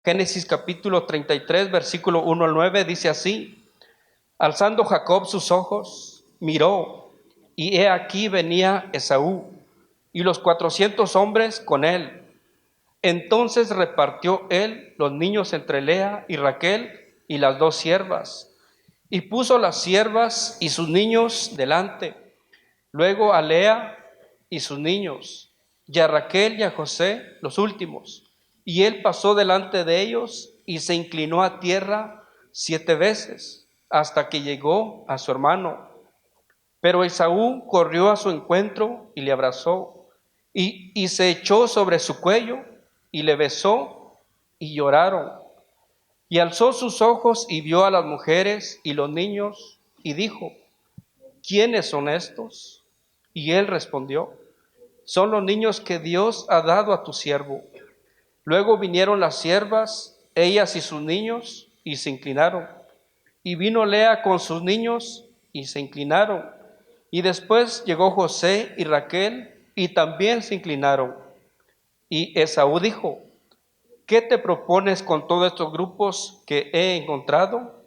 Génesis capítulo 33, versículo 1 al 9, dice así: Alzando Jacob sus ojos, miró, y he aquí venía Esaú, y los 400 hombres con él. Entonces repartió él los niños entre Lea y Raquel y las dos siervas, y puso las siervas y sus niños delante, luego a Lea y sus niños, y a Raquel y a José los últimos. Y él pasó delante de ellos y se inclinó a tierra 7 veces, hasta que llegó a su hermano. Pero Esaú corrió a su encuentro y le abrazó, y se echó sobre su cuello y le besó, y lloraron. Y alzó sus ojos y vio a las mujeres y los niños, y dijo: ¿Quiénes son estos? Y él respondió: Son los niños que Dios ha dado a tu siervo. Luego vinieron las siervas, ellas y sus niños, y se inclinaron. Y vino Lea con sus niños, y se inclinaron. Y después llegó José y Raquel, y también se inclinaron. Y Esaú dijo: ¿Qué te propones con todos estos grupos que he encontrado?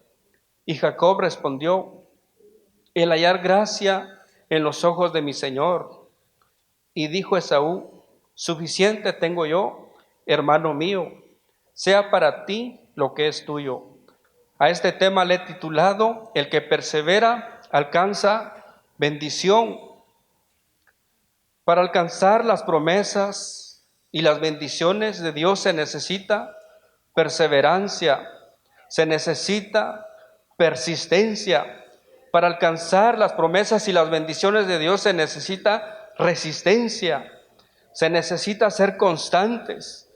Y Jacob respondió: el hallar gracia en los ojos de mi señor. Y dijo Esaú: suficiente tengo yo, hermano mío, sea para ti lo que es tuyo. A este tema le he titulado: el que persevera alcanza bendición. Para alcanzar las promesas y las bendiciones de Dios se necesita perseverancia, se necesita persistencia. Para alcanzar las promesas y las bendiciones de Dios se necesita resistencia, se necesita ser constantes,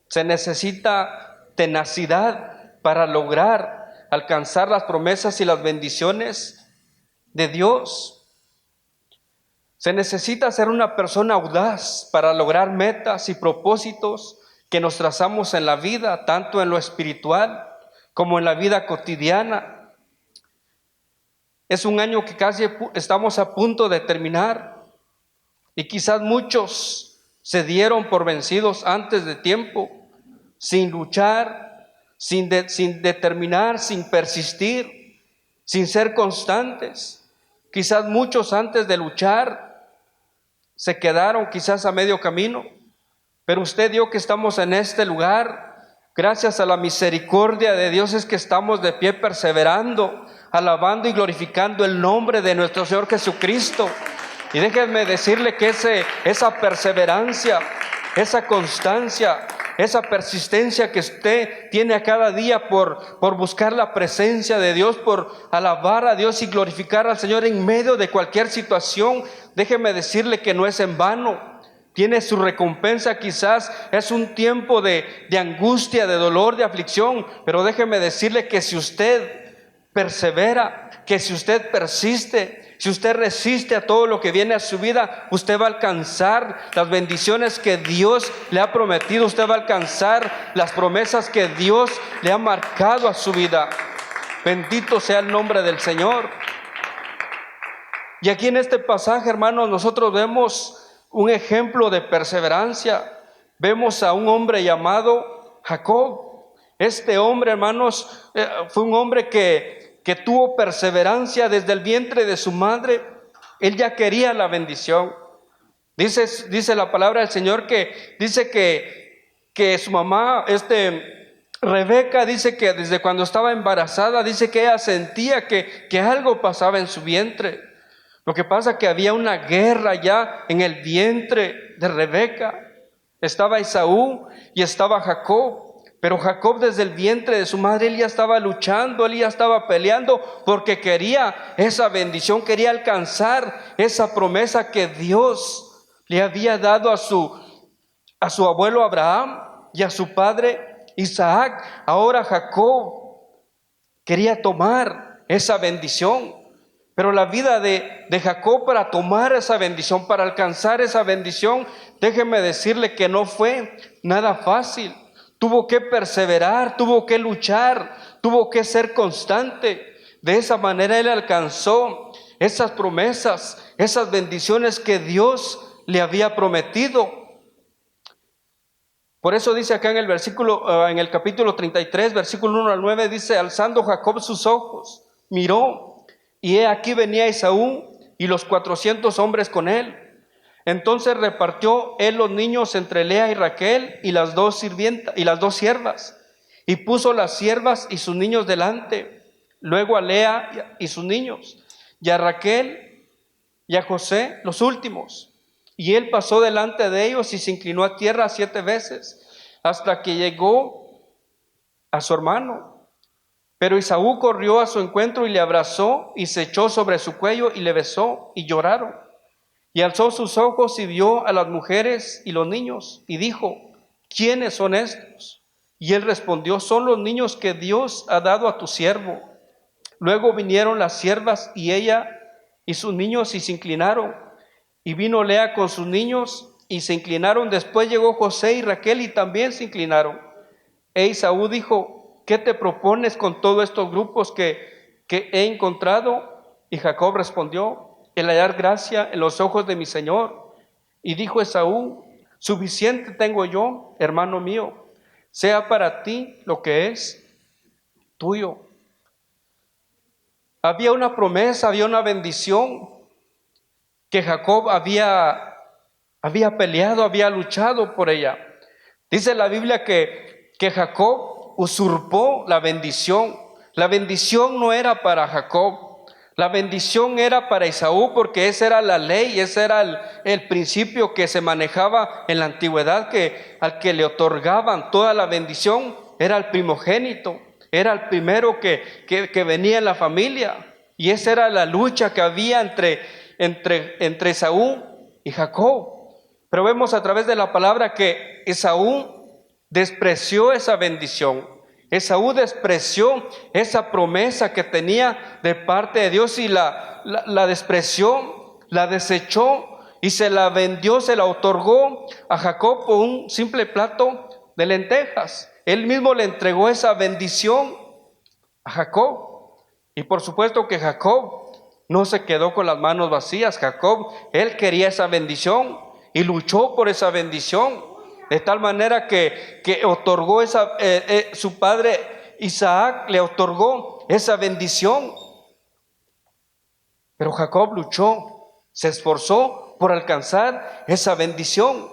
se necesita tenacidad para lograr alcanzar las promesas y las bendiciones de Dios. Se necesita ser una persona audaz para lograr metas y propósitos que nos trazamos en la vida, tanto en lo espiritual como en la vida cotidiana. Es un año que casi estamos a punto de terminar, y quizás muchos se dieron por vencidos antes de tiempo, sin luchar, sin determinar, sin persistir, sin ser constantes. Quizás muchos antes de luchar se quedaron quizás a medio camino, pero usted dio que estamos en este lugar. Gracias a la misericordia de Dios es que estamos de pie perseverando, alabando y glorificando el nombre de nuestro Señor Jesucristo. Y déjenme decirle que esa perseverancia, esa constancia, esa persistencia que usted tiene a cada día por buscar la presencia de Dios, por alabar a Dios y glorificar al Señor en medio de cualquier situación, déjeme decirle que no es en vano. Tiene su recompensa. Quizás es un tiempo de angustia, de dolor, de aflicción, pero déjeme decirle que si usted persevera, que si usted persiste, si usted resiste a todo lo que viene a su vida, usted va a alcanzar las bendiciones que Dios le ha prometido. Usted va a alcanzar las promesas que Dios le ha marcado a su vida. Bendito sea el nombre del Señor. Y aquí en este pasaje, hermanos, nosotros vemos un ejemplo de perseverancia. Vemos a un hombre llamado Jacob. Este hombre, hermanos, fue un hombre que tuvo perseverancia desde el vientre de su madre. Él ya quería la bendición. Dice la palabra del Señor que su mamá, Rebeca, dice que desde cuando estaba embarazada, dice que ella sentía que algo pasaba en su vientre. Lo que pasa es que había una guerra ya en el vientre de Rebeca. Estaba Esaú y estaba Jacob. Pero Jacob, desde el vientre de su madre, él ya estaba luchando, él ya estaba peleando, porque quería esa bendición, quería alcanzar esa promesa que Dios le había dado a su abuelo Abraham y a su padre Isaac. Ahora Jacob quería tomar esa bendición. Pero la vida de Jacob, para tomar esa bendición, para alcanzar esa bendición, déjeme decirle que no fue nada fácil. Tuvo que perseverar, tuvo que luchar, tuvo que ser constante. De esa manera él alcanzó esas promesas, esas bendiciones que Dios le había prometido. Por eso dice acá en el versículo, en el capítulo 33, versículo 1 al 9, dice: alzando Jacob sus ojos, miró, y he aquí venía Esaú y los 400 hombres con él. Entonces repartió él los niños entre Lea y Raquel y las dos siervas, y puso las siervas y sus niños delante, luego a Lea y sus niños, y a Raquel y a José los últimos. Y él pasó delante de ellos y se inclinó a tierra 7 veces, hasta que llegó a su hermano. Pero Esaú corrió a su encuentro y le abrazó y se echó sobre su cuello y le besó, y lloraron. Y alzó sus ojos y vio a las mujeres y los niños, y dijo: ¿quiénes son estos? Y él respondió: son los niños que Dios ha dado a tu siervo. Luego vinieron las siervas y ella y sus niños y se inclinaron. Y vino Lea con sus niños y se inclinaron. Después llegó José y Raquel y también se inclinaron. E Esaú dijo: ¿qué te propones con todos estos grupos que he encontrado? Y Jacob respondió: el hallar gracia en los ojos de mi señor. Y dijo Esaú: suficiente tengo yo, hermano mío, sea para ti lo que es tuyo. Había una promesa, había una bendición que Jacob había peleado, había luchado por ella. Dice la Biblia que Jacob usurpó la bendición. La bendición no era para Jacob, la bendición era para Esaú, porque esa era la ley, ese era el principio que se manejaba en la antigüedad, que al que le otorgaban toda la bendición era el primogénito, era el primero que venía en la familia. Y esa era la lucha que había entre Esaú y Jacob. Pero vemos a través de la palabra que Esaú despreció esa bendición. Esaú despreció esa promesa que tenía de parte de Dios y la despreció, la desechó y se la vendió, se la otorgó a Jacob por un simple plato de lentejas. Él mismo le entregó esa bendición a Jacob. Y por supuesto que Jacob no se quedó con las manos vacías. Jacob, él quería esa bendición y luchó por esa bendición, de tal manera que otorgó su padre Isaac le otorgó esa bendición. Pero Jacob luchó, se esforzó por alcanzar esa bendición.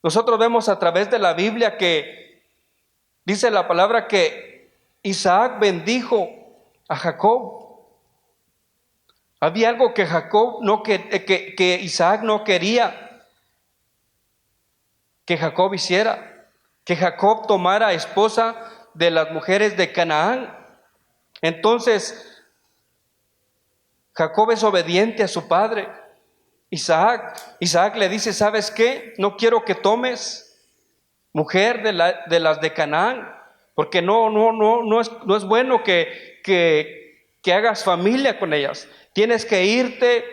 Nosotros vemos a través de la Biblia que dice la palabra que Isaac bendijo a Jacob. Había algo que que Isaac no quería que Jacob hiciera, que Jacob tomara esposa de las mujeres de Canaán. Entonces Jacob es obediente a su padre Isaac. Isaac le dice: ¿sabes qué? No quiero que tomes mujer de las de Canaán, porque no es bueno que hagas familia con ellas. Tienes que irte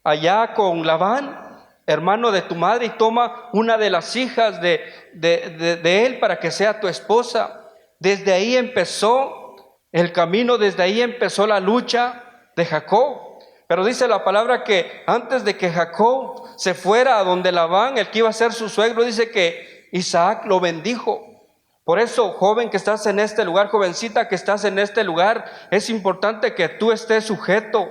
allá con Labán, hermano de tu madre, y toma una de las hijas de él para que sea tu esposa. Desde ahí empezó el camino, desde ahí empezó la lucha de Jacob. Pero dice la palabra que antes de que Jacob se fuera a donde Labán, el que iba a ser su suegro, dice que Isaac lo bendijo. Por eso, joven que estás en este lugar, jovencita que estás en este lugar, es importante que tú estés sujeto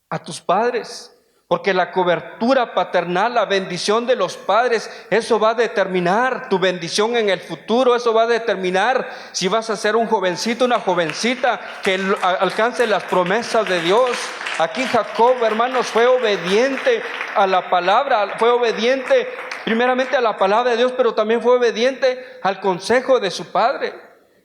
a tus padres, porque la cobertura paternal, la bendición de los padres, eso va a determinar tu bendición en el futuro. Eso va a determinar si vas a ser un jovencito, una jovencita que alcance las promesas de Dios. Aquí Jacob, hermanos, fue obediente a la palabra, fue obediente primeramente a la palabra de Dios, pero también fue obediente al consejo de su padre.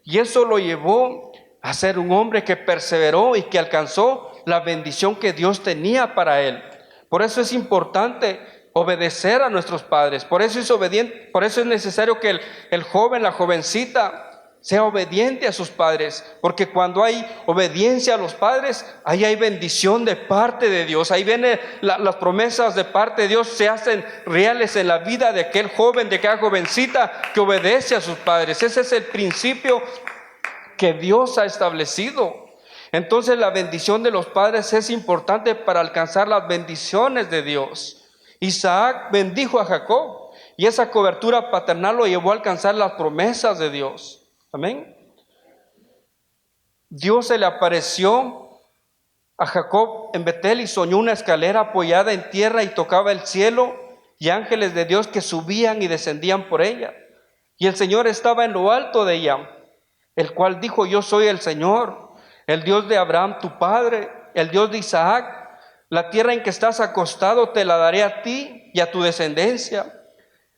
Y eso lo llevó a ser un hombre que perseveró y que alcanzó la bendición que Dios tenía para él. Por eso es importante obedecer a nuestros padres. Por eso es necesario que el joven, la jovencita, sea obediente a sus padres, porque cuando hay obediencia a los padres, ahí hay bendición de parte de Dios. Ahí vienen las promesas de parte de Dios, se hacen reales en la vida de aquel joven, de aquella jovencita que obedece a sus padres. Ese es el principio que Dios ha establecido. Entonces la bendición de los padres es importante para alcanzar las bendiciones de Dios. Isaac bendijo a Jacob, Y esa cobertura paternal lo llevó a alcanzar las promesas de Dios. Amén. Dios se le apareció a Jacob en Betel y soñó una escalera apoyada en tierra y tocaba el cielo y ángeles de Dios que subían y descendían por ella. Y el Señor estaba en lo alto de ella, el cual dijo: yo soy el Señor, el Dios de Abraham tu padre, el Dios de Isaac. La tierra en que estás acostado te la daré a ti y a tu descendencia.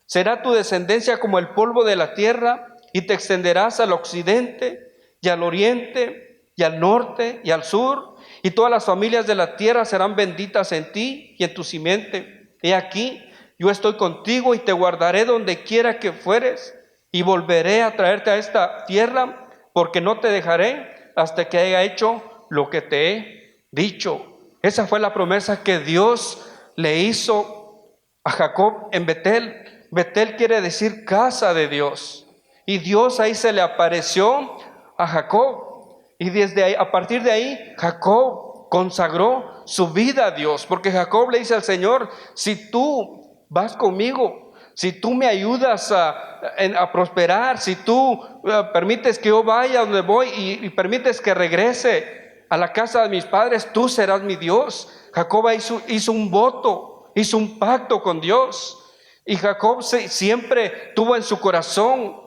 Será tu descendencia como el polvo de la tierra, y te extenderás al occidente y al oriente y al norte y al sur, y todas las familias de la tierra serán benditas en ti y en tu simiente. He aquí, yo estoy contigo y te guardaré donde quiera que fueres, y volveré a traerte a esta tierra, porque no te dejaré hasta que haya hecho lo que te he dicho. Esa fue la promesa que Dios le hizo a Jacob en Betel. Betel quiere decir casa de Dios. Y Dios ahí se le apareció a Jacob. Y desde ahí, a partir de ahí, Jacob consagró su vida a Dios. Porque Jacob le dice al Señor: si tú vas conmigo, si tú me ayudas a prosperar, si tú permites que yo vaya donde voy y permites que regrese a la casa de mis padres, tú serás mi Dios. Jacob hizo un voto, hizo un pacto con Dios. Y Jacob siempre tuvo en su corazón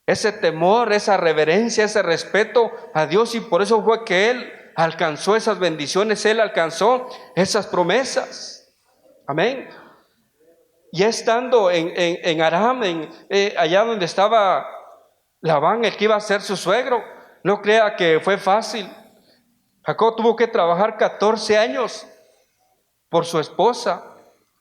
ese temor, esa reverencia, ese respeto a Dios, y por eso fue que él alcanzó esas bendiciones, él alcanzó esas promesas. Amén. Ya estando en Aram, allá donde estaba Labán, el que iba a ser su suegro, no crea que fue fácil. Jacob tuvo que trabajar 14 años por su esposa.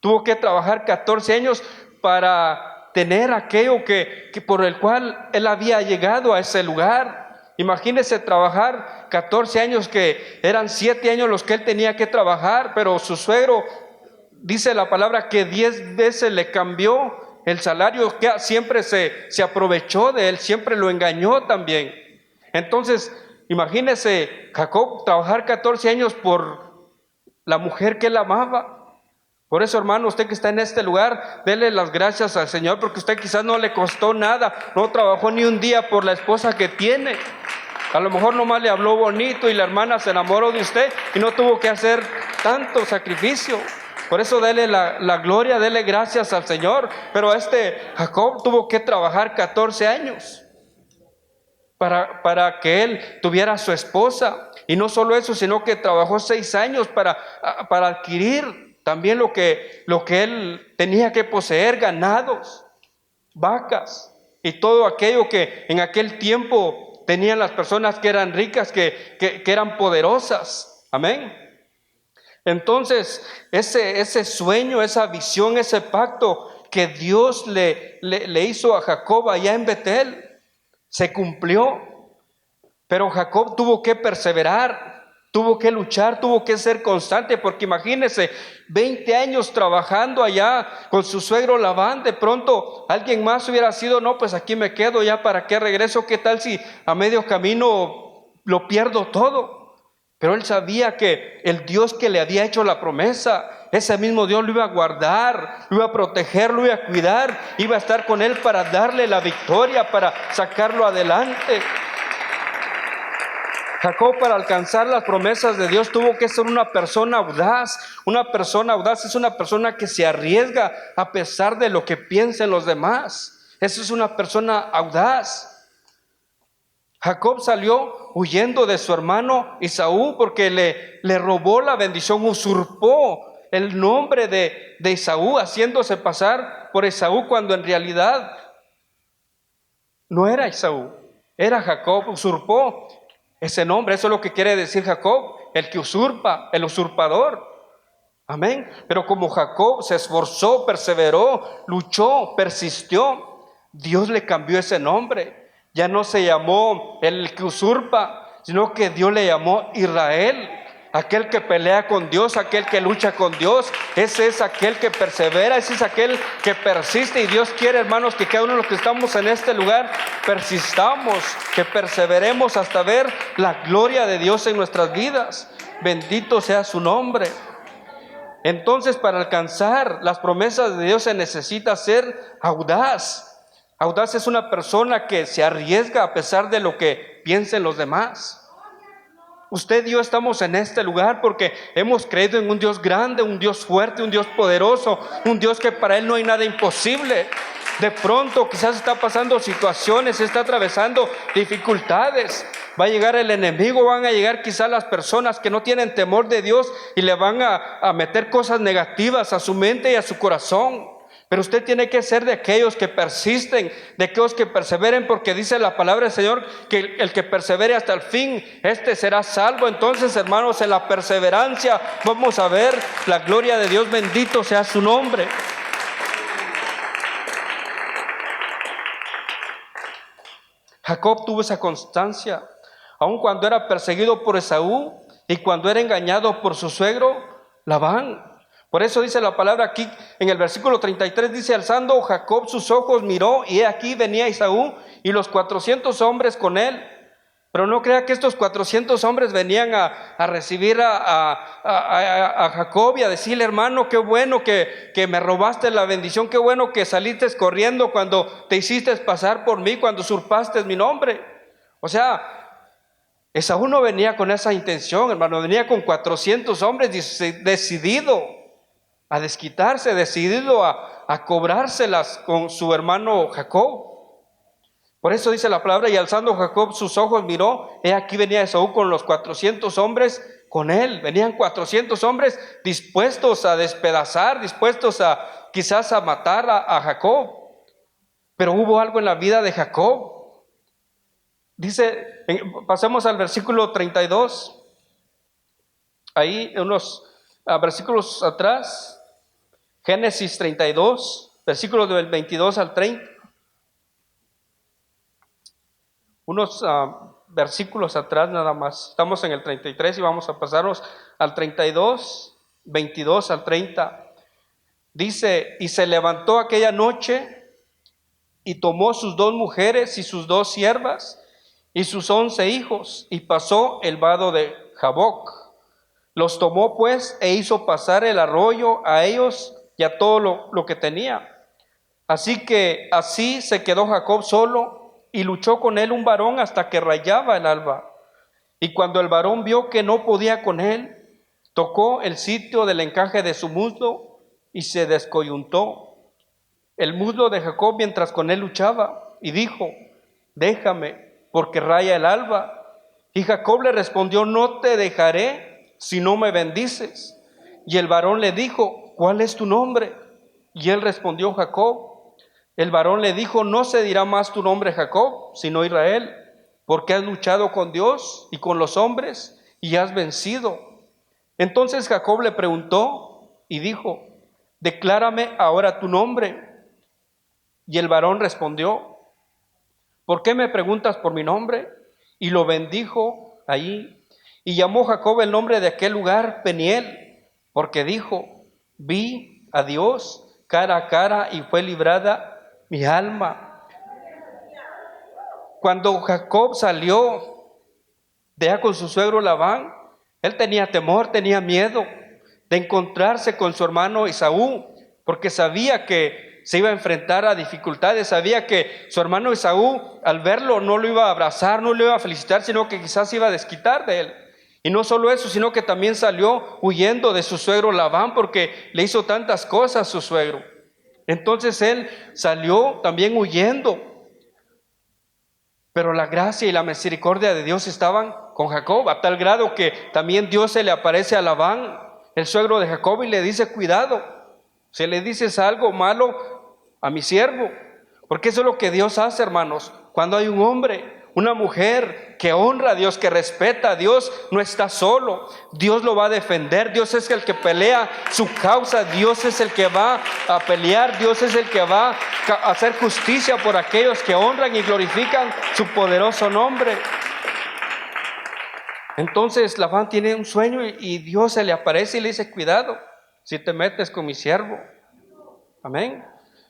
Tuvo que trabajar 14 años para tener aquello que por el cual él había llegado a ese lugar. Imagínese trabajar 14 años, que eran 7 años los que él tenía que trabajar, pero su suegro, dice la palabra, que 10 veces le cambió el salario, que siempre se aprovechó de él, siempre lo engañó también. Entonces, imagínese Jacob trabajar 14 años por la mujer que él amaba. Por eso, hermano, usted que está en este lugar, dele las gracias al Señor, porque usted quizás no le costó nada, no trabajó ni un día por la esposa que tiene. A lo mejor nomás le habló bonito y la hermana se enamoró de usted y no tuvo que hacer tanto sacrificio. Por eso dele la gloria, dele gracias al Señor. Pero Jacob tuvo que trabajar 14 años para que él tuviera a su esposa. Y no solo eso, sino que trabajó 6 años para adquirir también lo que él tenía que poseer: ganados, vacas y todo aquello que en aquel tiempo tenían las personas que eran ricas, que eran poderosas. Amén. Entonces, ese sueño, esa visión, ese pacto que Dios le hizo a Jacob allá en Betel, se cumplió. Pero Jacob tuvo que perseverar, tuvo que luchar, tuvo que ser constante, porque imagínense, 20 años trabajando allá con su suegro Labán. De pronto alguien más hubiera sido: no, pues aquí me quedo, ya para qué regreso, qué tal si a medio camino lo pierdo todo. Pero él sabía que el Dios que le había hecho la promesa, ese mismo Dios lo iba a guardar, lo iba a proteger, lo iba a cuidar, iba a estar con él para darle la victoria, para sacarlo adelante. Jacob, para alcanzar las promesas de Dios, tuvo que ser una persona audaz. Una persona audaz es una persona que se arriesga a pesar de lo que piensen los demás. Esa es una persona audaz. Jacob salió huyendo de su hermano Esaú porque le robó la bendición, usurpó el nombre de Esaú, haciéndose pasar por Esaú cuando en realidad no era Esaú, era Jacob. Usurpó ese nombre. Eso es lo que quiere decir Jacob, el que usurpa, el usurpador. Amén. Pero como Jacob se esforzó, perseveró, luchó, persistió, Dios le cambió ese nombre. Ya no se llamó el que usurpa, sino que Dios le llamó Israel, aquel que pelea con Dios, aquel que lucha con Dios. Ese es aquel que persevera, ese es aquel que persiste. Y Dios quiere, hermanos, que cada uno de los que estamos en este lugar persistamos, que perseveremos hasta ver la gloria de Dios en nuestras vidas. Bendito sea su nombre. Entonces, para alcanzar las promesas de Dios se necesita ser audaz. Audaz es una persona que se arriesga a pesar de lo que piensen los demás. Usted y yo estamos en este lugar porque hemos creído en un Dios grande, un Dios fuerte, un Dios poderoso, un Dios que para Él no hay nada imposible. De pronto quizás está pasando situaciones, está atravesando dificultades. Va a llegar el enemigo, van a llegar quizás las personas que no tienen temor de Dios y le van a meter cosas negativas a su mente y a su corazón. Pero usted tiene que ser de aquellos que persisten, de aquellos que perseveren, porque dice la palabra del Señor que el que persevere hasta el fin, este será salvo. Entonces, hermanos, en la perseverancia vamos a ver la gloria de Dios, bendito sea su nombre. Jacob tuvo esa constancia, aun cuando era perseguido por Esaú y cuando era engañado por su suegro Labán. Por eso dice la palabra aquí en el versículo 33, dice: alzando Jacob sus ojos miró, y he aquí venía Esaú y los 400 hombres con él. Pero no crea que estos 400 hombres venían a recibir a Jacob y a decirle: hermano, qué bueno que me robaste la bendición, qué bueno que saliste corriendo cuando te hiciste pasar por mí, cuando usurpaste mi nombre. O sea, Esaú no venía con esa intención, hermano, venía con 400 hombres decidido a desquitarse, decidido a cobrárselas con su hermano Jacob. Por eso dice la palabra: y alzando Jacob sus ojos miró, he aquí venía Esaú con los 400 hombres con él. Venían 400 hombres dispuestos a despedazar, dispuestos quizás a matar a Jacob. Pero hubo algo en la vida de Jacob. Dice, pasemos al versículo 32. Ahí unos versículos atrás, Génesis 32, versículos del 22 al 30. Unos versículos atrás nada más. Estamos en el 33 y vamos a pasarnos al 32, 22 al 30. Dice: y se levantó aquella noche y tomó sus 2 mujeres y sus 2 siervas y sus 11 hijos y pasó el vado de Jaboc. Los tomó pues e hizo pasar el arroyo a ellos y a todo lo que tenía. Así que así se quedó Jacob solo, y luchó con él un varón hasta que rayaba el alba. Y cuando el varón vio que no podía con él, tocó el sitio del encaje de su muslo y se descoyuntó el muslo de Jacob mientras con él luchaba, y dijo: déjame, porque raya el alba. Y Jacob le respondió: no te dejaré si no me bendices. Y el varón le dijo: ¿cuál es tu nombre? Y él respondió: Jacob. El varón le dijo: no se dirá más tu nombre Jacob, sino Israel, porque has luchado con Dios y con los hombres y has vencido. Entonces Jacob le preguntó y dijo: declárame ahora tu nombre. Y el varón respondió: ¿por qué me preguntas por mi nombre? Y lo bendijo allí. Y llamó Jacob el nombre de aquel lugar Peniel, porque dijo: vi a Dios cara a cara y fue librada mi alma. Cuando Jacob salió de allá con su suegro Labán, él tenía temor, tenía miedo de encontrarse con su hermano Esaú, porque sabía que se iba a enfrentar a dificultades, sabía que su hermano Esaú, al verlo, no lo iba a abrazar, no lo iba a felicitar, sino que quizás se iba a desquitar de él. Y no solo eso, sino que también salió huyendo de su suegro Labán, porque le hizo tantas cosas a su suegro. Entonces él salió también huyendo. Pero la gracia y la misericordia de Dios estaban con Jacob, a tal grado que también Dios se le aparece a Labán, el suegro de Jacob, y le dice: cuidado, si le dices algo malo a mi siervo. Porque eso es lo que Dios hace, hermanos. Cuando hay un hombre, una mujer que honra a Dios, que respeta a Dios, no está solo. Dios lo va a defender. Dios es el que pelea su causa. Dios es el que va a pelear. Dios es el que va a hacer justicia por aquellos que honran y glorifican su poderoso nombre. Entonces Labán tiene un sueño y Dios se le aparece y le dice: cuidado si te metes con mi siervo. Amén.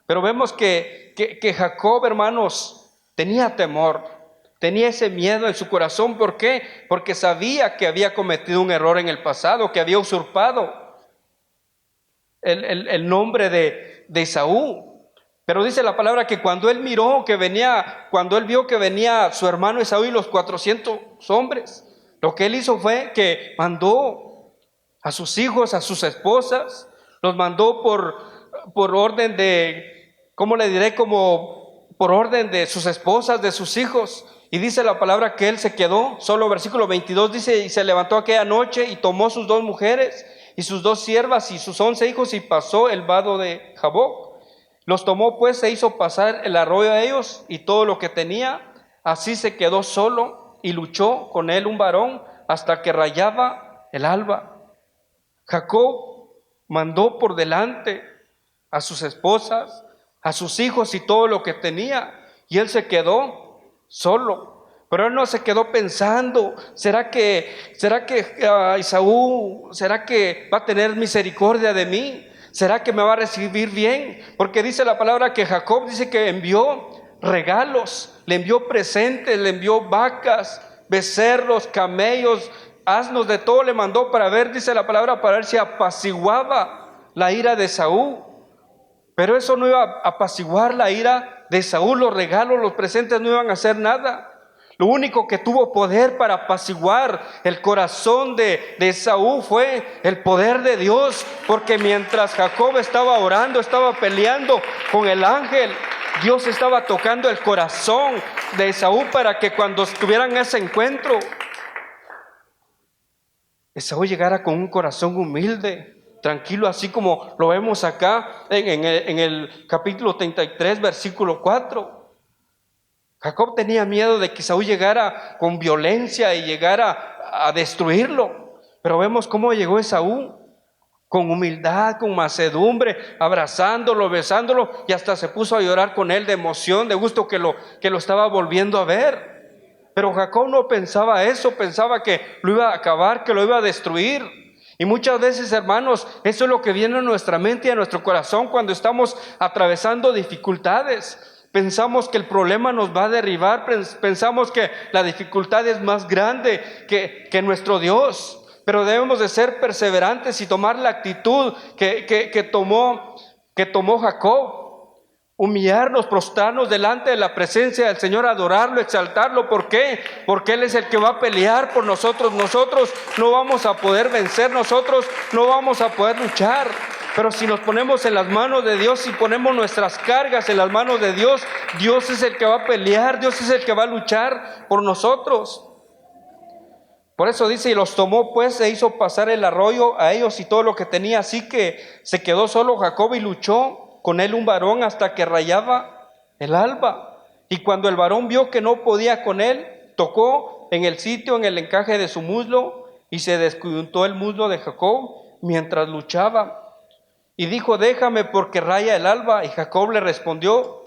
Pero vemos que Jacob, hermanos, tenía temor, tenía ese miedo en su corazón. ¿Por qué? Porque sabía que había cometido un error en el pasado, que había usurpado. el nombre de Esaú. Pero dice la palabra que cuando él vio que venía su hermano Esaú y los 400 hombres, lo que él hizo fue que mandó a sus hijos, a sus esposas, los mandó por orden de, ¿cómo le diré? Como por orden de sus esposas, de sus hijos. Y dice la palabra que él se quedó, solo versículo 22 dice, y se levantó aquella noche y tomó sus 2 mujeres y sus 2 siervas y sus 11 hijos y pasó el vado de Jaboc. Los tomó pues, se hizo pasar el arroyo a ellos y todo lo que tenía. Así se quedó solo y luchó con él un varón hasta que rayaba el alba. Jacob mandó por delante a sus esposas, a sus hijos y todo lo que tenía, y él se quedó solo. Pero él no se quedó pensando, ¿será que Esaú, será que va a tener misericordia de mí? ¿Será que me va a recibir bien? Porque dice la palabra que Jacob dice que envió regalos, le envió presentes, le envió vacas, becerros, camellos, asnos, de todo le mandó para ver, dice la palabra, para ver si apaciguaba la ira de Esaú. Pero eso no iba a apaciguar la ira de Esaú, los regalos, los presentes no iban a hacer nada. Lo único que tuvo poder para apaciguar el corazón de Esaú fue el poder de Dios, porque mientras Jacob estaba orando, estaba peleando con el ángel, Dios estaba tocando el corazón de Esaú para que cuando tuvieran ese encuentro, Esaú llegara con un corazón humilde, tranquilo, así como lo vemos acá en el capítulo 33, versículo 4. Jacob tenía miedo de que Esaú llegara con violencia y llegara a destruirlo. Pero vemos cómo llegó Esaú, con humildad, con mansedumbre, abrazándolo, besándolo, y hasta se puso a llorar con él de emoción, de gusto que lo estaba volviendo a ver. Pero Jacob no pensaba eso, pensaba que lo iba a acabar, que lo iba a destruir. Y muchas veces, hermanos, eso es lo que viene a nuestra mente y a nuestro corazón cuando estamos atravesando dificultades. Pensamos que el problema nos va a derribar, pensamos que la dificultad es más grande que nuestro Dios. Pero debemos de ser perseverantes y tomar la actitud que tomó Jacob. Humillarnos, prostrarnos delante de la presencia del Señor, adorarlo, exaltarlo. ¿Por qué? Porque Él es el que va a pelear por nosotros. Nosotros no vamos a poder vencer, nosotros no vamos a poder luchar. Pero si nos ponemos en las manos de Dios, si ponemos nuestras cargas en las manos de Dios, Dios es el que va a pelear, Dios es el que va a luchar por nosotros. Por eso dice, y los tomó pues, e hizo pasar el arroyo a ellos y todo lo que tenía. Así que se quedó solo Jacob y luchó con él un varón hasta que rayaba el alba. Y cuando el varón vio que no podía con él, tocó en el sitio, en el encaje de su muslo, y se descoyuntó el muslo de Jacob mientras luchaba. Y dijo, déjame porque raya el alba. Y Jacob le respondió,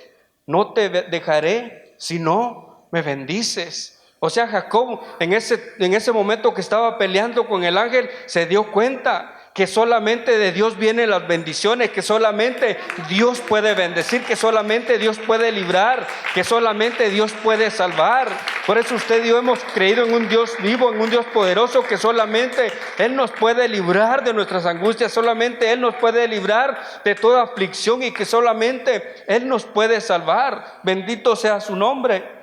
no te dejaré si no me bendices. O sea, Jacob en ese momento que estaba peleando con el ángel, se dio cuenta que solamente de Dios vienen las bendiciones, que solamente Dios puede bendecir, que solamente Dios puede librar, que solamente Dios puede salvar. Por eso usted y yo hemos creído en un Dios vivo, en un Dios poderoso, que solamente Él nos puede librar de nuestras angustias, solamente Él nos puede librar de toda aflicción y que solamente Él nos puede salvar. Bendito sea su nombre.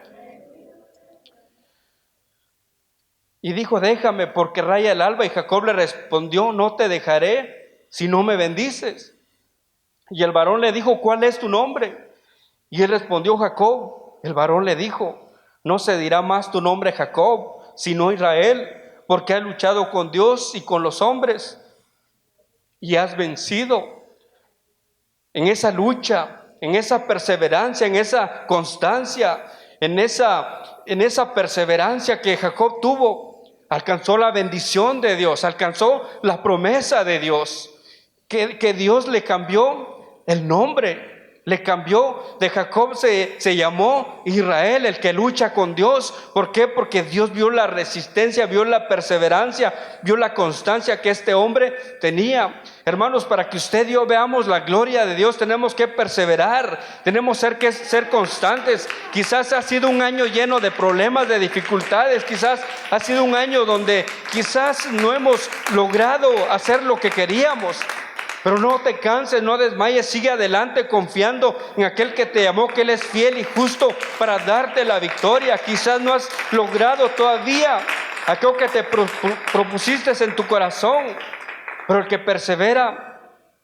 Y dijo, déjame porque raya el alba. Y Jacob le respondió, no te dejaré si no me bendices. Y el varón le dijo, ¿cuál es tu nombre? Y él respondió, Jacob. El varón le dijo, no se dirá más tu nombre Jacob, sino Israel, porque has luchado con Dios y con los hombres y has vencido. En esa lucha, en esa perseverancia, en esa constancia, en esa perseverancia que Jacob tuvo, alcanzó la bendición de Dios, alcanzó la promesa de Dios, que Dios le cambió el nombre, le cambió, de Jacob se llamó Israel, el que lucha con Dios. ¿Por qué? Porque Dios vio la resistencia, vio la perseverancia, vio la constancia que este hombre tenía. Hermanos, para que usted y yo veamos la gloria de Dios, tenemos que perseverar, tenemos que ser constantes. Quizás ha sido un año lleno de problemas, de dificultades, quizás ha sido un año donde quizás no hemos logrado hacer lo que queríamos. Pero no te canses, no desmayes, sigue adelante confiando en aquel que te llamó, que Él es fiel y justo para darte la victoria. Quizás no has logrado todavía aquello que te propusiste en tu corazón, pero el que persevera,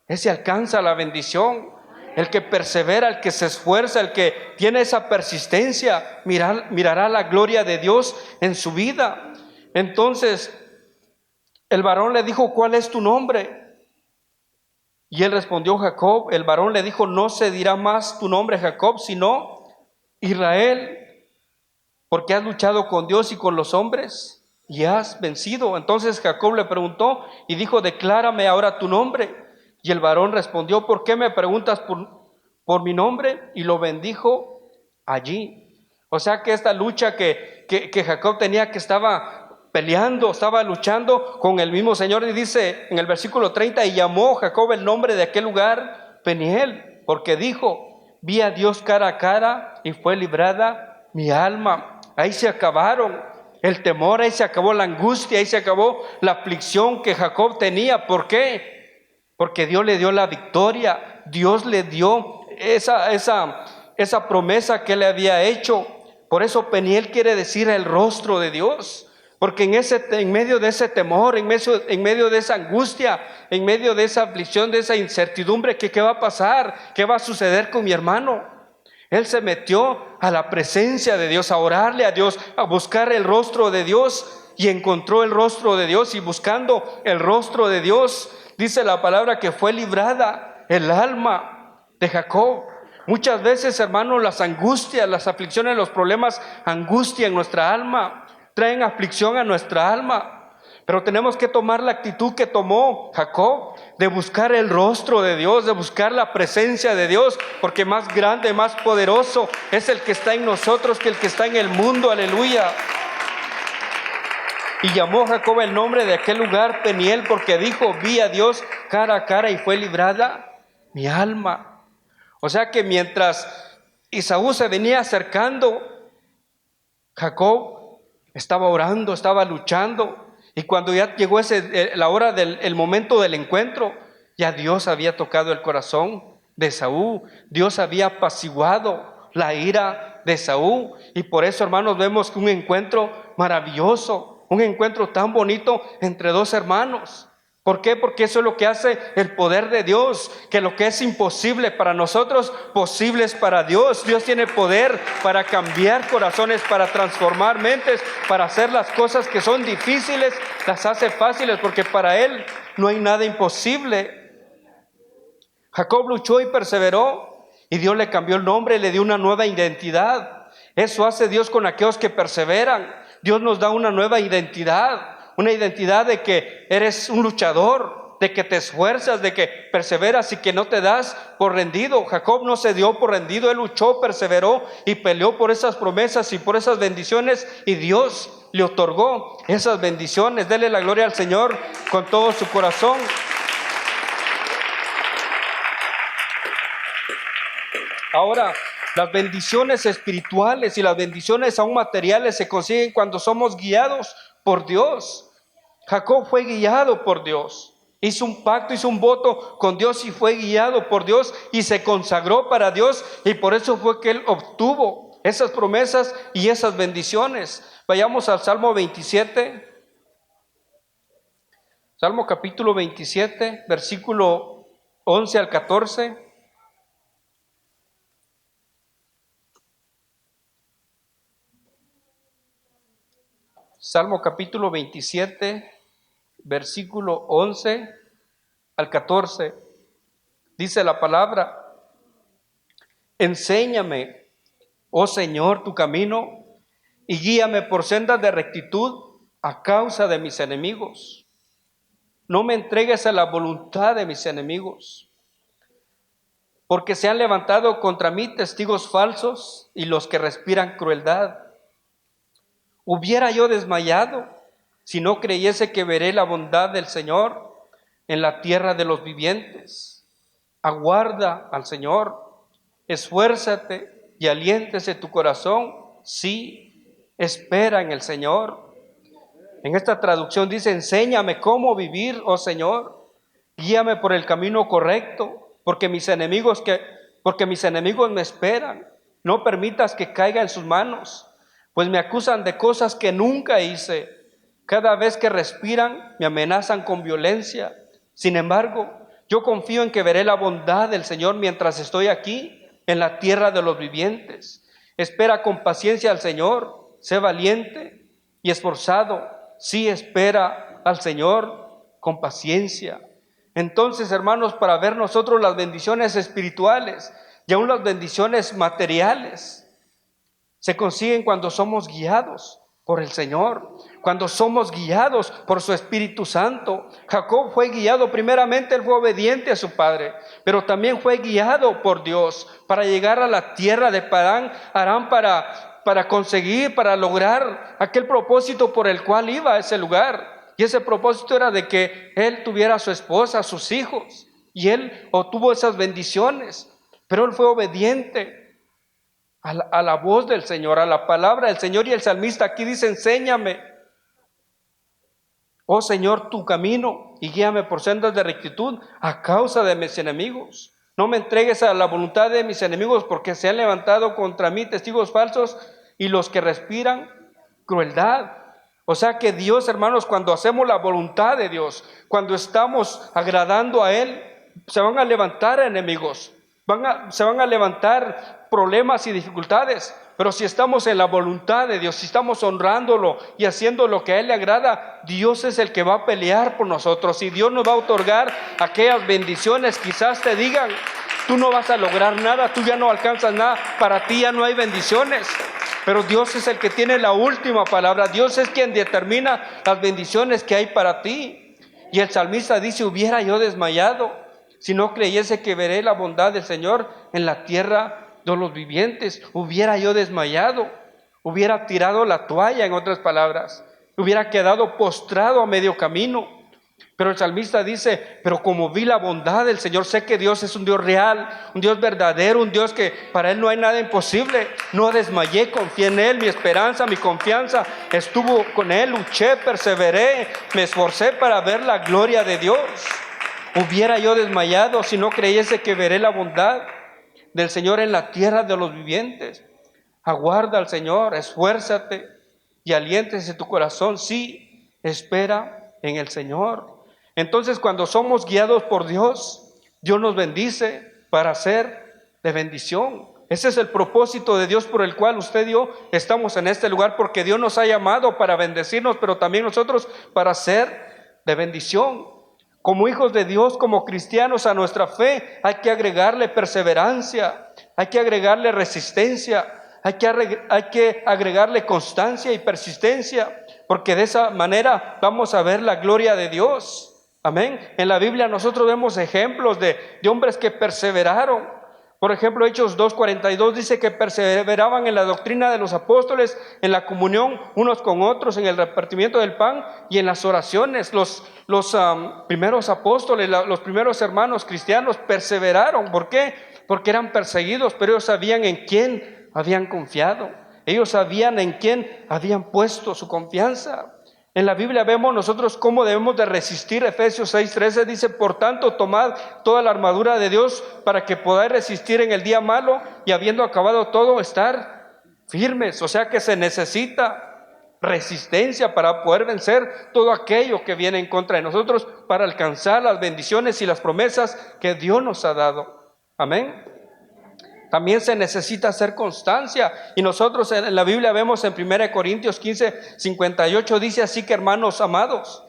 ese alcanza la bendición. El que persevera, el que se esfuerza, el que tiene esa persistencia, mirará la gloria de Dios en su vida. Entonces el varón le dijo: ¿cuál es tu nombre? Y él respondió: Jacob. El varón le dijo: no se dirá más tu nombre Jacob, sino Israel, porque has luchado con Dios y con los hombres y has vencido. Entonces Jacob le preguntó y dijo: declárame ahora tu nombre. Y el varón respondió: ¿por qué me preguntas por mi nombre? Y lo bendijo allí. O sea que esta lucha que Jacob tenía, que estaba peleando, estaba luchando con el mismo Señor. Y dice en el versículo 30: y llamó Jacob el nombre de aquel lugar Peniel, porque dijo: vi a Dios cara a cara y fue librada mi alma. Ahí se acabaron el temor, ahí se acabó la angustia, ahí se acabó la aflicción que Jacob tenía. ¿Por qué? Porque Dios le dio la victoria. Dios le dio esa promesa que le había hecho. Por eso Peniel quiere decir el rostro de Dios. Porque en medio de ese temor, en medio de esa angustia, en medio de esa aflicción, de esa incertidumbre, ¿qué va a pasar? ¿Qué va a suceder con mi hermano? Él se metió a la presencia de Dios, a orarle a Dios, a buscar el rostro de Dios, y encontró el rostro de Dios. Y buscando el rostro de Dios, dice la palabra que fue librada el alma de Jacob. Muchas veces, hermanos, las angustias, las aflicciones, los problemas angustian nuestra alma, traen aflicción a nuestra alma. Pero tenemos que tomar la actitud que tomó Jacob, de buscar el rostro de Dios, de buscar la presencia de Dios, porque más grande, más poderoso es el que está en nosotros que el que está en el mundo. Aleluya. Y llamó Jacob el nombre de aquel lugar Peniel, porque dijo: vi a Dios cara a cara y fue librada mi alma. O sea que mientras Esaú se venía acercando, Jacob estaba orando, estaba luchando. Y cuando ya llegó la hora el momento del encuentro, ya Dios había tocado el corazón de Esaú. Dios había apaciguado la ira de Esaú. Y por eso, hermanos, vemos un encuentro maravilloso, un encuentro tan bonito entre dos hermanos. ¿Por qué? Porque eso es lo que hace el poder de Dios, que lo que es imposible para nosotros, posible es para Dios. Dios tiene poder para cambiar corazones, para transformar mentes, para hacer las cosas que son difíciles, las hace fáciles, porque para Él no hay nada imposible. Jacob luchó y perseveró, y Dios le cambió el nombre, le dio una nueva identidad. Eso hace Dios con aquellos que perseveran. Dios nos da una nueva identidad. Una identidad de que eres un luchador, de que te esfuerzas, de que perseveras y que no te das por rendido. Jacob no se dio por rendido, él luchó, perseveró y peleó por esas promesas y por esas bendiciones, y Dios le otorgó esas bendiciones. Dele la gloria al Señor con todo su corazón. Ahora, las bendiciones espirituales y las bendiciones aún materiales se consiguen cuando somos guiados por Dios. Jacob fue guiado por Dios, hizo un pacto, hizo un voto con Dios y fue guiado por Dios y se consagró para Dios, y por eso fue que él obtuvo esas promesas y esas bendiciones. Vayamos al Salmo 27, Salmo capítulo 27, versículo 11 al 14. Salmo capítulo 27, versículo 11 al 14. Dice la palabra: enséñame, oh Señor, tu camino, y guíame por sendas de rectitud a causa de mis enemigos. No me entregues a la voluntad de mis enemigos, porque se han levantado contra mí testigos falsos y los que respiran crueldad. Hubiera yo desmayado si no creyese que veré la bondad del Señor en la tierra de los vivientes. Aguarda al Señor, esfuérzate y aliéntese tu corazón. Sí, espera en el Señor. En esta traducción dice: enséñame cómo vivir, oh Señor. Guíame por el camino correcto, porque mis enemigos me esperan. No permitas que caiga en sus manos, pues me acusan de cosas que nunca hice. Cada vez que respiran, me amenazan con violencia. Sin embargo, yo confío en que veré la bondad del Señor mientras estoy aquí, en la tierra de los vivientes. Espera con paciencia al Señor, sé valiente y esforzado. Sí, espera al Señor con paciencia. Entonces, hermanos, para ver nosotros las bendiciones espirituales y aún las bendiciones materiales, se consiguen cuando somos guiados por el Señor, cuando somos guiados por su Espíritu Santo. Jacob fue guiado, primeramente él fue obediente a su padre, pero también fue guiado por Dios para llegar a la tierra de Padán Aram, para conseguir, para lograr aquel propósito por el cual iba a ese lugar. Y ese propósito era de que él tuviera a su esposa, a sus hijos, y él obtuvo esas bendiciones, pero él fue obediente a la voz del Señor, a la palabra del Señor. Y el salmista aquí dice: enséñame, oh Señor, tu camino, y guíame por sendas de rectitud a causa de mis enemigos. No me entregues a la voluntad de mis enemigos, porque se han levantado contra mí testigos falsos y los que respiran crueldad. O sea que Dios, hermanos, cuando hacemos la voluntad de Dios, cuando estamos agradando a Él, se van a levantar enemigos, se van a levantar problemas y dificultades. Pero si estamos en la voluntad de Dios, si estamos honrándolo y haciendo lo que a Él le agrada, Dios es el que va a pelear por nosotros y Dios nos va a otorgar aquellas bendiciones. Quizás te digan: tú no vas a lograr nada, tú ya no alcanzas nada, para ti ya no hay bendiciones. Pero Dios es el que tiene la última palabra. Dios es quien determina las bendiciones que hay para ti. Y el salmista dice: hubiera yo desmayado si no creyese que veré la bondad del Señor en la tierra de los vivientes. Hubiera yo desmayado, hubiera tirado la toalla, en otras palabras, hubiera quedado postrado a medio camino. Pero el salmista dice: pero como vi la bondad del Señor, sé que Dios es un Dios real, un Dios verdadero, un Dios que para Él no hay nada imposible. No desmayé, confié en Él, mi esperanza, mi confianza estuvo con Él, luché, perseveré, me esforcé para ver la gloria de Dios. Hubiera yo desmayado si no creyese que veré la bondad del Señor en la tierra de los vivientes. Aguarda al Señor, esfuérzate y aliéntese tu corazón. Sí, espera en el Señor. Entonces, cuando somos guiados por Dios, Dios nos bendice para ser de bendición. Ese es el propósito de Dios por el cual usted y yo estamos en este lugar, porque Dios nos ha llamado para bendecirnos, pero también nosotros para ser de bendición. Como hijos de Dios, como cristianos, a nuestra fe hay que agregarle perseverancia, hay que agregarle resistencia, hay que agregarle constancia y persistencia, porque de esa manera vamos a ver la gloria de Dios. Amén. En la Biblia nosotros vemos ejemplos de hombres que perseveraron. Por ejemplo, Hechos 2:42 dice que perseveraban en la doctrina de los apóstoles, en la comunión unos con otros, en el repartimiento del pan y en las oraciones. Los primeros apóstoles, los primeros hermanos cristianos perseveraron. ¿Por qué? Porque eran perseguidos, pero ellos sabían en quién habían confiado. Ellos sabían en quién habían puesto su confianza. En la Biblia vemos nosotros cómo debemos de resistir. Efesios 6:13 dice: por tanto, tomad toda la armadura de Dios para que podáis resistir en el día malo, y habiendo acabado todo, estar firmes. O sea que se necesita resistencia para poder vencer todo aquello que viene en contra de nosotros, para alcanzar las bendiciones y las promesas que Dios nos ha dado. Amén. También se necesita hacer constancia. Y nosotros en la Biblia vemos en 1 Corintios 15:58 dice: así que, hermanos amados,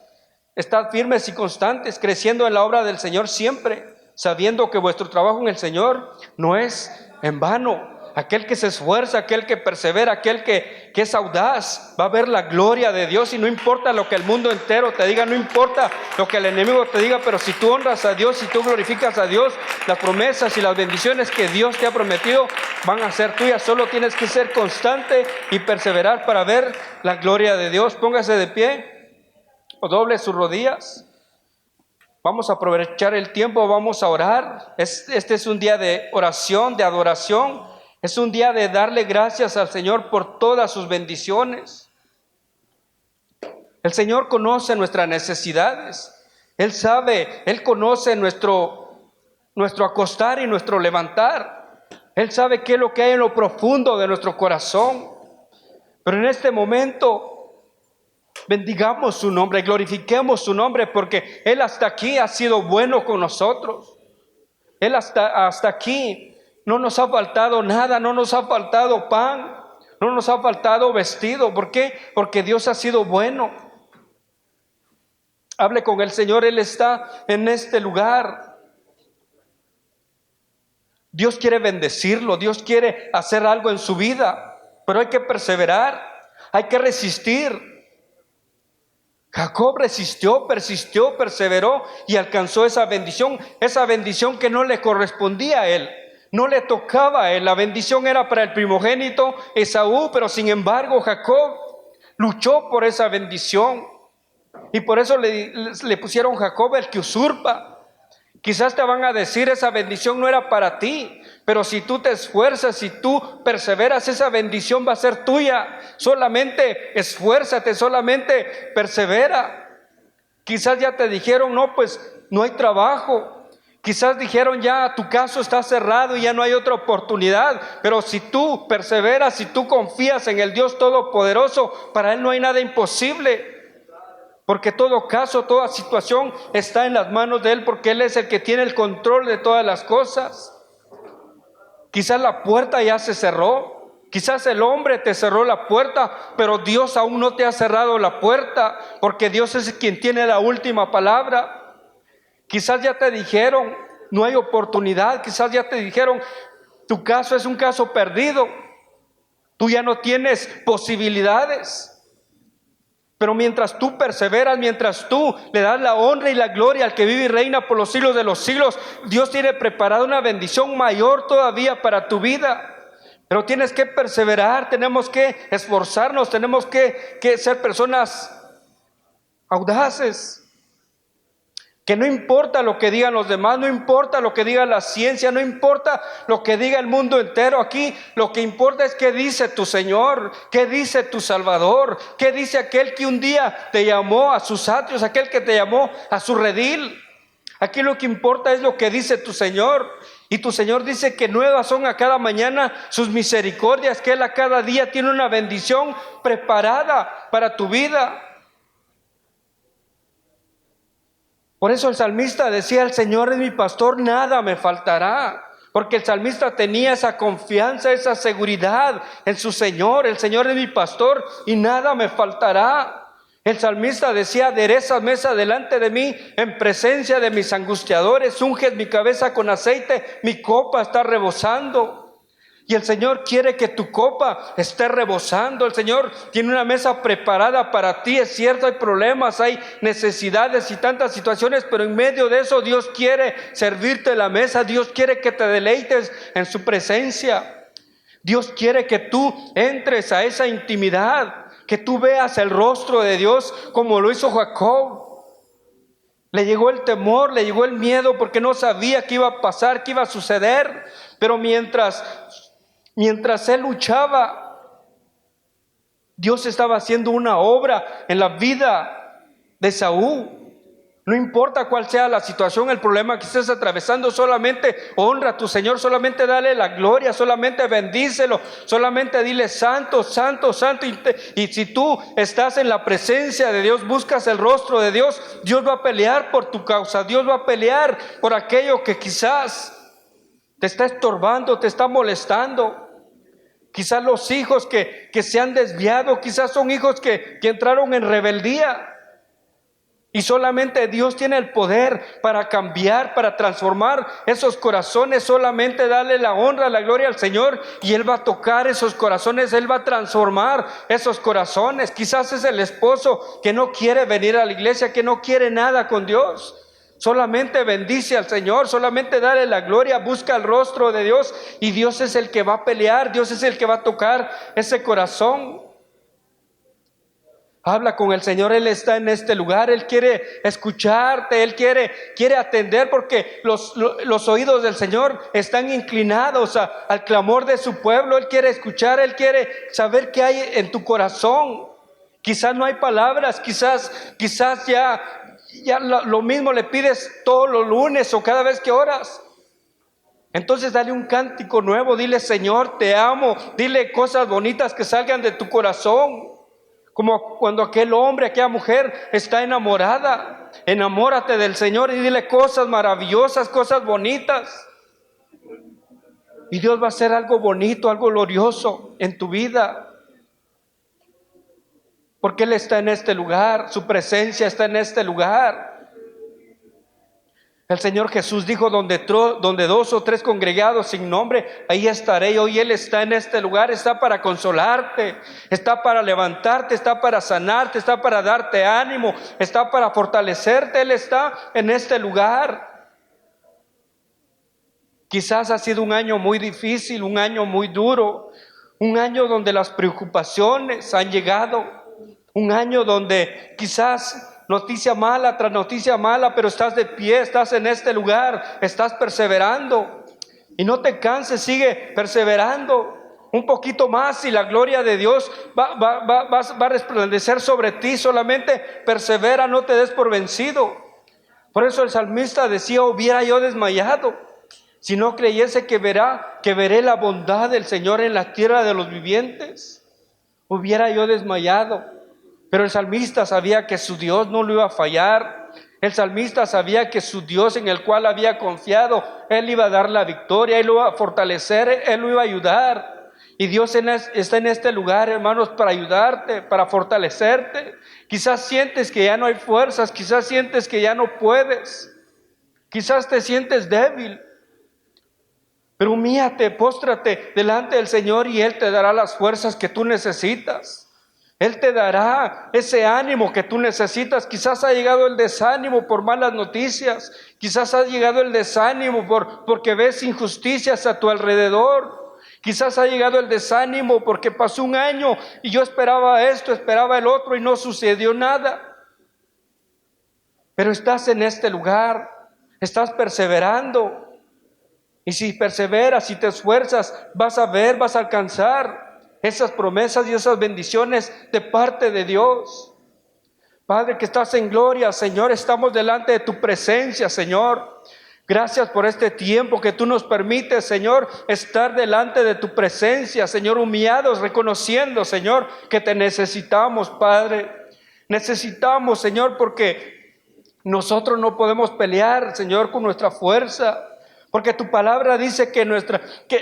estad firmes y constantes, creciendo en la obra del Señor siempre, sabiendo que vuestro trabajo en el Señor no es en vano. Aquel que se esfuerza, aquel que persevera, aquel que es audaz, va a ver la gloria de Dios. Y no importa lo que el mundo entero te diga, no importa lo que el enemigo te diga, pero si tú honras a Dios, si tú glorificas a Dios, las promesas y las bendiciones que Dios te ha prometido van a ser tuyas. Solo tienes que ser constante y perseverar para ver la gloria de Dios. Póngase de pie o doble sus rodillas. Vamos a aprovechar el tiempo, vamos a orar. Este es un día de oración, de adoración. Es un día de darle gracias al Señor por todas sus bendiciones. El Señor conoce nuestras necesidades. Él sabe, Él conoce nuestro acostar y nuestro levantar. Él sabe qué es lo que hay en lo profundo de nuestro corazón. Pero en este momento, bendigamos su nombre, glorifiquemos su nombre, porque Él hasta aquí ha sido bueno con nosotros. Él hasta aquí no nos ha faltado nada, no nos ha faltado pan, no nos ha faltado vestido. ¿Por qué? Porque Dios ha sido bueno. Hable con el Señor, Él está en este lugar. Dios quiere bendecirlo, Dios quiere hacer algo en su vida, pero hay que perseverar, hay que resistir. Jacob resistió, persistió, perseveró y alcanzó esa bendición que no le correspondía a él, no le tocaba a él. La bendición era para el primogénito Esaú, pero sin embargo Jacob luchó por esa bendición. Y por eso le pusieron Jacob, el que usurpa. Quizás te van a decir, esa bendición no era para ti, pero si tú te esfuerzas, si tú perseveras, esa bendición va a ser tuya. Solamente esfuérzate, solamente persevera. Quizás ya te dijeron, no, pues no hay trabajo. Quizás dijeron, ya tu caso está cerrado y ya no hay otra oportunidad. Pero si tú perseveras, si tú confías en el Dios Todopoderoso, para Él no hay nada imposible. Porque todo caso, toda situación está en las manos de Él, porque Él es el que tiene el control de todas las cosas. Quizás la puerta ya se cerró, quizás el hombre te cerró la puerta, pero Dios aún no te ha cerrado la puerta, porque Dios es quien tiene la última palabra. Quizás ya te dijeron, no hay oportunidad, quizás ya te dijeron, tu caso es un caso perdido, tú ya no tienes posibilidades. Pero mientras tú perseveras, mientras tú le das la honra y la gloria al que vive y reina por los siglos de los siglos, Dios tiene preparada una bendición mayor todavía para tu vida. Pero tienes que perseverar, tenemos que esforzarnos, tenemos que ser personas audaces. Que no importa lo que digan los demás, no importa lo que diga la ciencia, no importa lo que diga el mundo entero. Aquí lo que importa es qué dice tu Señor, qué dice tu Salvador, qué dice aquel que un día te llamó a sus atrios, aquel que te llamó a su redil. Aquí lo que importa es lo que dice tu Señor. Y tu Señor dice que nuevas son a cada mañana sus misericordias, que Él a cada día tiene una bendición preparada para tu vida. Por eso el salmista decía, el Señor es mi pastor, nada me faltará. Porque el salmista tenía esa confianza, esa seguridad en su Señor. El Señor es mi pastor y nada me faltará. El salmista decía, aderezas mesa delante de mí en presencia de mis angustiadores, unges mi cabeza con aceite, mi copa está rebosando. Y el Señor quiere que tu copa esté rebosando. El Señor tiene una mesa preparada para ti. Es cierto, hay problemas, hay necesidades y tantas situaciones, pero en medio de eso Dios quiere servirte la mesa. Dios quiere que te deleites en su presencia. Dios quiere que tú entres a esa intimidad, que tú veas el rostro de Dios como lo hizo Jacob. Le llegó el temor, le llegó el miedo porque no sabía qué iba a pasar, qué iba a suceder. Pero mientras él luchaba, Dios estaba haciendo una obra en la vida de Saúl. No importa cuál sea la situación, el problema que estés atravesando, solamente honra a tu Señor, solamente dale la gloria, solamente bendícelo, solamente dile santo, santo, santo. Y si tú estás en la presencia de Dios, buscas el rostro de Dios, Dios va a pelear por tu causa, Dios va a pelear por aquello que quizás te está estorbando, te está molestando. Quizás los hijos que se han desviado, quizás son hijos que entraron en rebeldía. Y solamente Dios tiene el poder para cambiar, para transformar esos corazones. Solamente dale la honra, la gloria al Señor y Él va a tocar esos corazones, Él va a transformar esos corazones. Quizás es el esposo que no quiere venir a la iglesia, que no quiere nada con Dios. Solamente bendice al Señor, solamente dale la gloria, busca el rostro de Dios y Dios es el que va a pelear, Dios es el que va a tocar ese corazón. Habla con el Señor, Él está en este lugar, Él quiere escucharte, Él quiere atender porque los oídos del Señor están inclinados al clamor de su pueblo. Él quiere escuchar, Él quiere saber qué hay en tu corazón. Quizás no hay palabras, quizás ya ya lo mismo le pides todos los lunes o cada vez que oras. Entonces dale un cántico nuevo, dile: Señor, te amo. Dile cosas bonitas que salgan de tu corazón. Como cuando aquel hombre, aquella mujer está enamorada. Enamórate del Señor y dile cosas maravillosas, cosas bonitas. Y Dios va a hacer algo bonito, algo glorioso en tu vida. Porque Él está en este lugar, su presencia está en este lugar. El Señor Jesús dijo: donde 2 o 3 congregados sin nombre, ahí estaré. Hoy Él está en este lugar, está para consolarte, está para levantarte, está para sanarte, está para darte ánimo, está para fortalecerte. Él está en este lugar. Quizás ha sido un año muy difícil, un año muy duro, un año donde las preocupaciones han llegado, un año donde quizás noticia mala tras noticia mala, pero estás de pie, estás en este lugar, estás perseverando. Y no te canses, sigue perseverando un poquito más y la gloria de Dios va a resplandecer sobre ti. Solamente persevera, no te des por vencido. Por eso el salmista decía: hubiera yo desmayado si no creyese que veré la bondad del Señor en la tierra de los vivientes. Hubiera yo desmayado. Pero el salmista sabía que su Dios no lo iba a fallar. El salmista sabía que su Dios, en el cual había confiado, Él iba a dar la victoria, Él lo iba a fortalecer, Él lo iba a ayudar. Y Dios está en este lugar, hermanos, para ayudarte, para fortalecerte. Quizás sientes que ya no hay fuerzas, quizás sientes que ya no puedes, quizás te sientes débil. Pero humíllate, póstrate delante del Señor y Él te dará las fuerzas que tú necesitas. Él te dará ese ánimo que tú necesitas. Quizás ha llegado el desánimo por malas noticias. Quizás ha llegado el desánimo porque ves injusticias a tu alrededor. Quizás ha llegado el desánimo porque pasó un año y yo esperaba esto, esperaba el otro y no sucedió nada. Pero estás en este lugar, estás perseverando. Y si perseveras, si te esfuerzas, vas a ver, vas a alcanzar esas promesas y esas bendiciones de parte de Dios. Padre que estás en gloria, Señor, estamos delante de tu presencia, Señor. Gracias por este tiempo que tú nos permites, Señor, estar delante de tu presencia, Señor, humillados, reconociendo, Señor, que te necesitamos, Padre. Necesitamos, Señor, porque nosotros no podemos pelear, Señor, con nuestra fuerza. Porque tu palabra dice que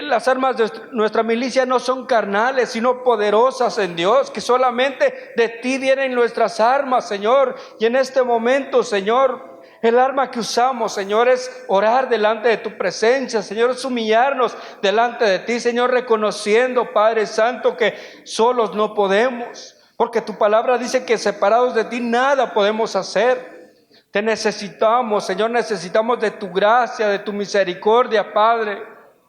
las armas de nuestra milicia no son carnales, sino poderosas en Dios, que solamente de ti vienen nuestras armas, Señor. Y en este momento, Señor, el arma que usamos, Señor, es orar delante de tu presencia, Señor, es humillarnos delante de ti, Señor, reconociendo, Padre Santo, que solos no podemos, porque tu palabra dice que separados de ti nada podemos hacer. Te necesitamos, Señor, necesitamos de tu gracia, de tu misericordia, Padre.